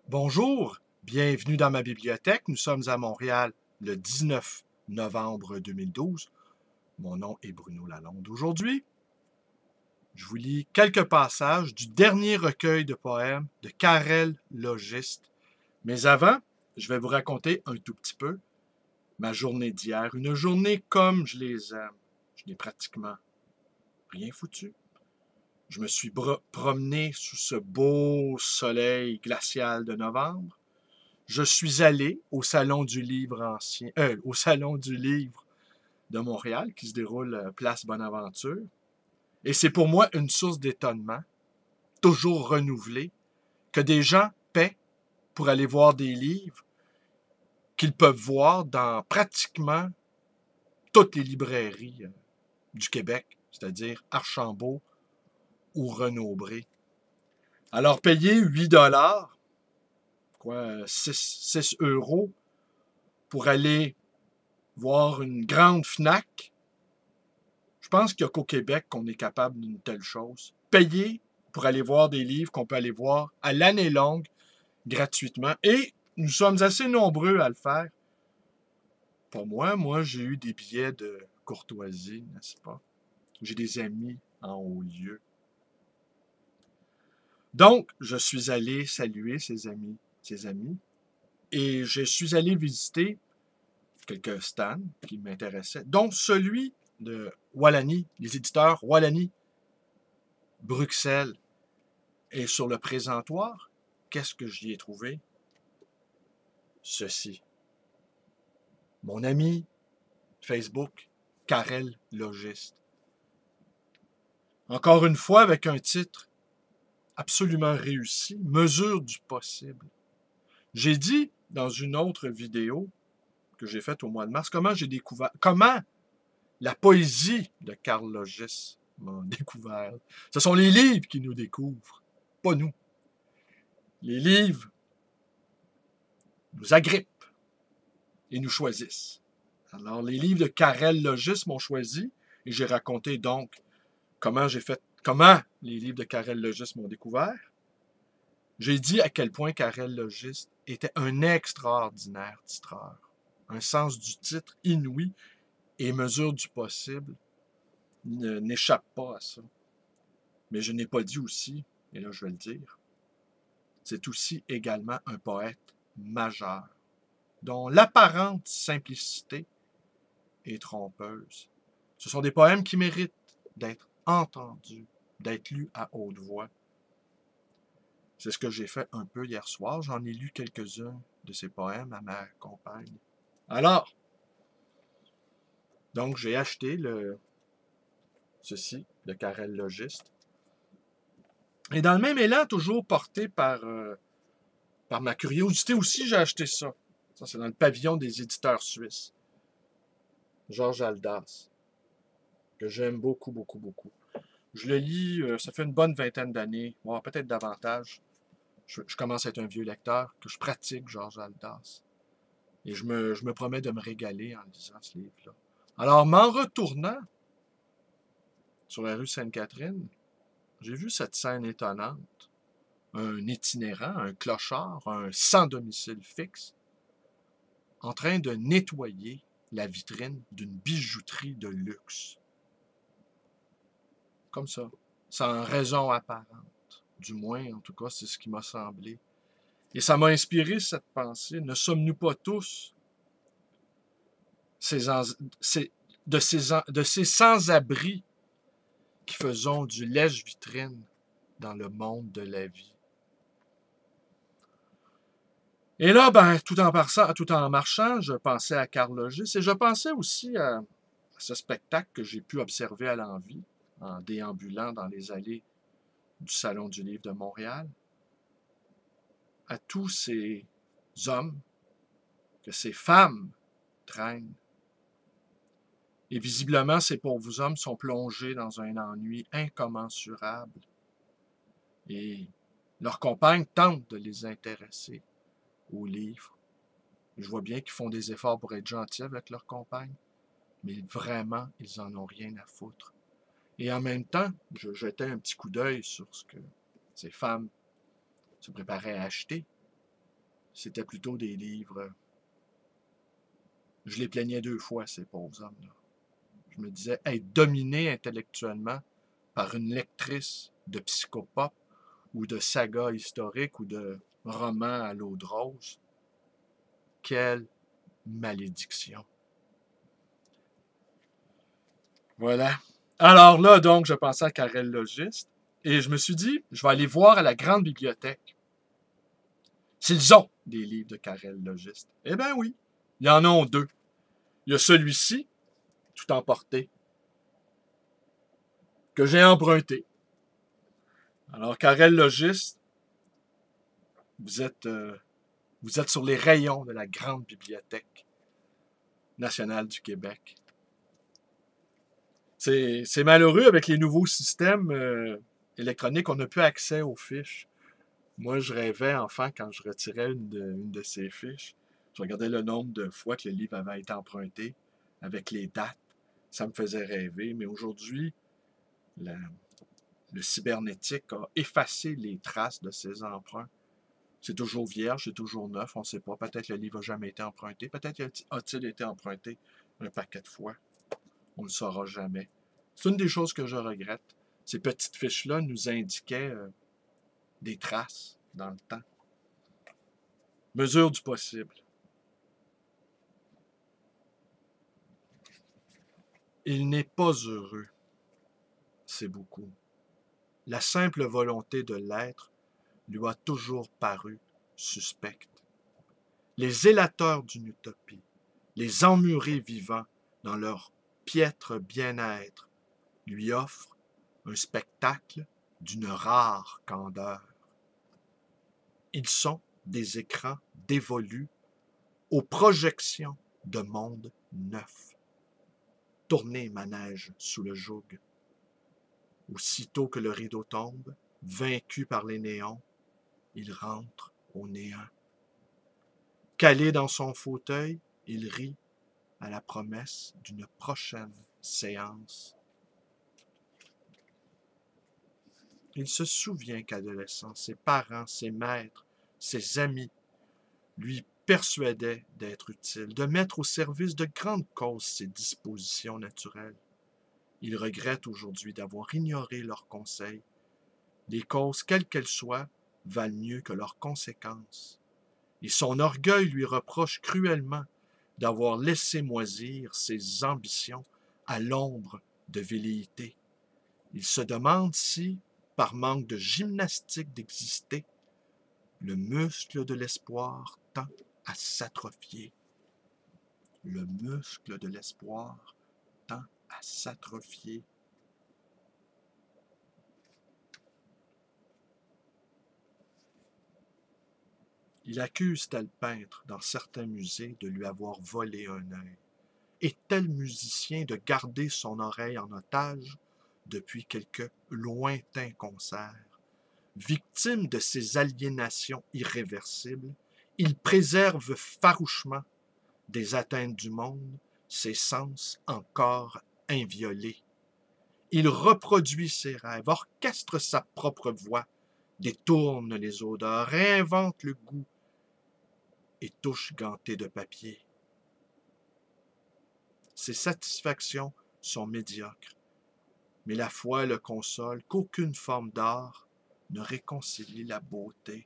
Bonjour, bienvenue dans ma bibliothèque. Nous sommes à Montréal le 19 novembre 2012. Mon nom est Bruno Lalonde. Aujourd'hui, je vous lis quelques passages du dernier recueil de poèmes de Karel Logiste. Mais avant, je vais vous raconter un tout petit peu ma journée d'hier. Une journée comme je les aime. Je n'ai pratiquement rien foutu. Je me suis promené sous ce beau soleil glacial de novembre. Je suis allé au Salon du Livre au Salon du Livre de Montréal, qui se déroule place Bonaventure. Et c'est pour moi une source d'étonnement, toujours renouvelée, que des gens paient pour aller voir des livres qu'ils peuvent voir dans pratiquement toutes les librairies du Québec, c'est-à-dire Archambault ou Renaud-Bré. Alors, payer 8 $, 6 € pour aller voir une grande FNAC, je pense qu'il n'y a qu'au Québec qu'on est capable d'une telle chose. Payer pour aller voir des livres qu'on peut aller voir à l'année longue, gratuitement. Et nous sommes assez nombreux à le faire. Pour moi j'ai eu des billets de courtoisie, n'est-ce pas? J'ai des amis en haut lieu. Donc, je suis allé saluer ses amis, et je suis allé visiter quelques stands qui m'intéressaient, dont celui de Wallani, les éditeurs Wallani, Bruxelles. Et sur le présentoir, qu'est-ce que j'y ai trouvé? Ceci. Mon ami Facebook, Karel Logiste. Encore une fois, avec un titre absolument réussi, Mesure du possible. J'ai dit dans une autre vidéo que j'ai faite au mois de mars, comment la poésie de Karel Logiste m'a découvert. Ce sont les livres qui nous découvrent, pas nous. Les livres nous agrippent et nous choisissent. Alors, les livres de Karel Logiste m'ont choisi, et j'ai raconté donc comment les livres de Karel Logiste m'ont découvert. J'ai dit à quel point Karel Logiste était un extraordinaire titreur, un sens du titre inouï et mesure du possible n'échappe pas à ça. Mais je n'ai pas dit aussi, et là je vais le dire, c'est aussi également un poète majeur, dont l'apparente simplicité est trompeuse. Ce sont des poèmes qui méritent d'être entendus, d'être lus à haute voix. C'est ce que j'ai fait un peu hier soir. J'en ai lu quelques-uns de ces poèmes à ma compagne. Alors, donc j'ai acheté ceci de Karel Logiste. Et dans le même élan, toujours porté par ma curiosité aussi, j'ai acheté ça. Ça, c'est dans le pavillon des éditeurs suisses. Georges Haldas, que j'aime beaucoup, beaucoup, beaucoup. Je le lis, ça fait une bonne vingtaine d'années, voire peut-être davantage. Je commence à être un vieux lecteur, que je pratique Georges Haldas. Et je me promets de me régaler en lisant ce livre-là. Alors, m'en retournant sur la rue Sainte-Catherine, j'ai vu cette scène étonnante. Un itinérant, un clochard, un sans domicile fixe, en train de nettoyer la vitrine d'une bijouterie de luxe. Comme ça, sans raison apparente. Du moins, en tout cas, c'est ce qui m'a semblé. Et ça m'a inspiré cette pensée. Ne sommes-nous pas tous de ces sans-abri qui faisons du lèche-vitrine dans le monde de la vie? Et là, tout en marchant, je pensais à Karel Logiste et je pensais aussi à ce spectacle que j'ai pu observer à l'envi en déambulant dans les allées du Salon du Livre de Montréal, à tous ces hommes que ces femmes traînent. Et visiblement, ces pauvres hommes sont plongés dans un ennui incommensurable. Et leurs compagnes tentent de les intéresser aux livres. Je vois bien qu'ils font des efforts pour être gentils avec leurs compagnes, mais vraiment, ils en ont rien à foutre. Et en même temps, je jetais un petit coup d'œil sur ce que ces femmes se préparaient à acheter. c'était plutôt des livres. Je les plaignais 2 fois, ces pauvres hommes-là. Je me disais, être dominé intellectuellement par une lectrice de psychopop ou de saga historique ou de roman à l'eau de rose, quelle malédiction. Voilà. Alors là, donc, je pensais à Karel Logiste et je me suis dit, je vais aller voir à la grande bibliothèque s'ils ont des livres de Karel Logiste. Eh bien oui, il y en a 2. Il y a celui-ci, tout emporté, que j'ai emprunté. Alors, Karel Logiste, vous êtes sur les rayons de la grande bibliothèque nationale du Québec. C'est malheureux avec les nouveaux systèmes électroniques, on n'a plus accès aux fiches. Moi, je rêvais, enfant, quand je retirais une de ces fiches, je regardais le nombre de fois que le livre avait été emprunté, avec les dates. Ça me faisait rêver. Mais aujourd'hui, le cybernétique a effacé les traces de ces emprunts. C'est toujours vierge, c'est toujours neuf, on ne sait pas. Peut-être le livre n'a jamais été emprunté. Peut-être a-t-il été emprunté un paquet de fois. On ne le saura jamais. C'est une des choses que je regrette. Ces petites fiches-là nous indiquaient des traces dans le temps. Mesure du possible. Il n'est pas heureux. C'est beaucoup. La simple volonté de l'être lui a toujours paru suspecte. Les zélateurs d'une utopie, les emmurés vivants dans leur piètre bien-être, lui offrent un spectacle d'une rare candeur. Ils sont des écrans dévolus aux projections de mondes neufs. Tournez manège sous le joug. Aussitôt que le rideau tombe, vaincu par les néons, il rentre au néant. Calé dans son fauteuil, il rit à la promesse d'une prochaine séance. Il se souvient qu'adolescent, ses parents, ses maîtres, ses amis lui persuadaient d'être utile, de mettre au service de grandes causes ses dispositions naturelles. Il regrette aujourd'hui d'avoir ignoré leurs conseils. Les causes, quelles qu'elles soient, valent mieux que leurs conséquences. Et son orgueil lui reproche cruellement d'avoir laissé moisir ses ambitions à l'ombre de velléités. Il se demande si, par manque de gymnastique d'exister, le muscle de l'espoir tend à s'atrophier. Le muscle de l'espoir tend à s'atrophier. Il accuse tel peintre dans certains musées de lui avoir volé un œil, et tel musicien de garder son oreille en otage depuis quelque lointain concert. Victime de ces aliénations irréversibles, il préserve farouchement des atteintes du monde ses sens encore inviolés. Il reproduit ses rêves, orchestre sa propre voix, détourne les odeurs, réinvente le goût et touche ganté de papier. Ses satisfactions sont médiocres, mais la foi le console qu'aucune forme d'art ne réconcilie la beauté.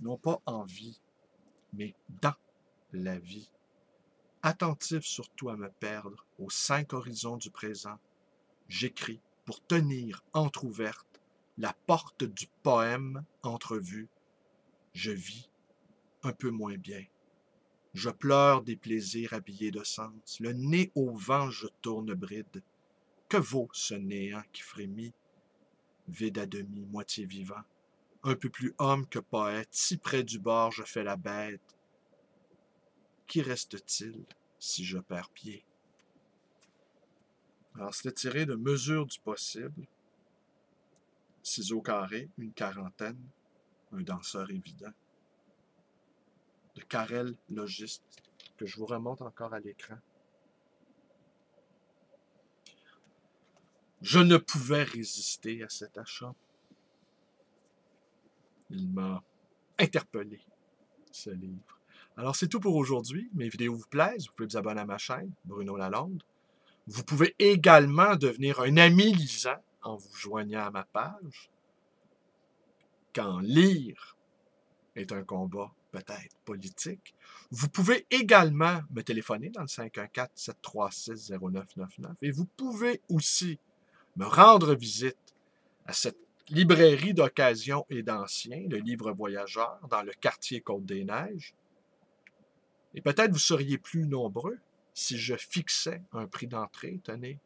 Non pas en vie, mais dans la vie. Attentif surtout à me perdre aux 5 horizons du présent, j'écris pour tenir entr'ouverte la porte du poème entrevue. Je vis un peu moins bien. Je pleure des plaisirs habillés de sens. Le nez au vent, je tourne bride. Que vaut ce néant qui frémit, vide à demi, moitié vivant? Un peu plus homme que poète, si près du bord je fais la bête. Qui reste-t-il si je perds pied? Alors, c'était tiré de Mesure du possible, ciseaux carrés, une quarantaine, un danseur évident, de Karel Logiste, que je vous remonte encore à l'écran. Je ne pouvais résister à cet achat. Il m'a interpellé, ce livre. Alors, c'est tout pour aujourd'hui. Mes vidéos vous plaisent. Vous pouvez vous abonner à ma chaîne, Bruno Lalonde. Vous pouvez également devenir un ami lisant en vous joignant à ma page. Quand lire est un combat peut-être politique. Vous pouvez également me téléphoner dans le 514-736-0999 et vous pouvez aussi me rendre visite à cette librairie d'occasion et d'anciens, le Livre Voyageur, dans le quartier Côte-des-Neiges. Et peut-être vous seriez plus nombreux si je fixais un prix d'entrée, tenez,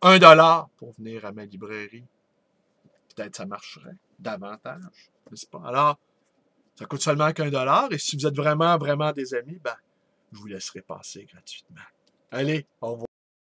1$ pour venir à ma librairie. Peut-être ça marcherait davantage, n'est-ce pas? Alors, ça coûte seulement qu'1$, et si vous êtes vraiment, vraiment des amis, ben, je vous laisserai passer gratuitement. Allez, au revoir.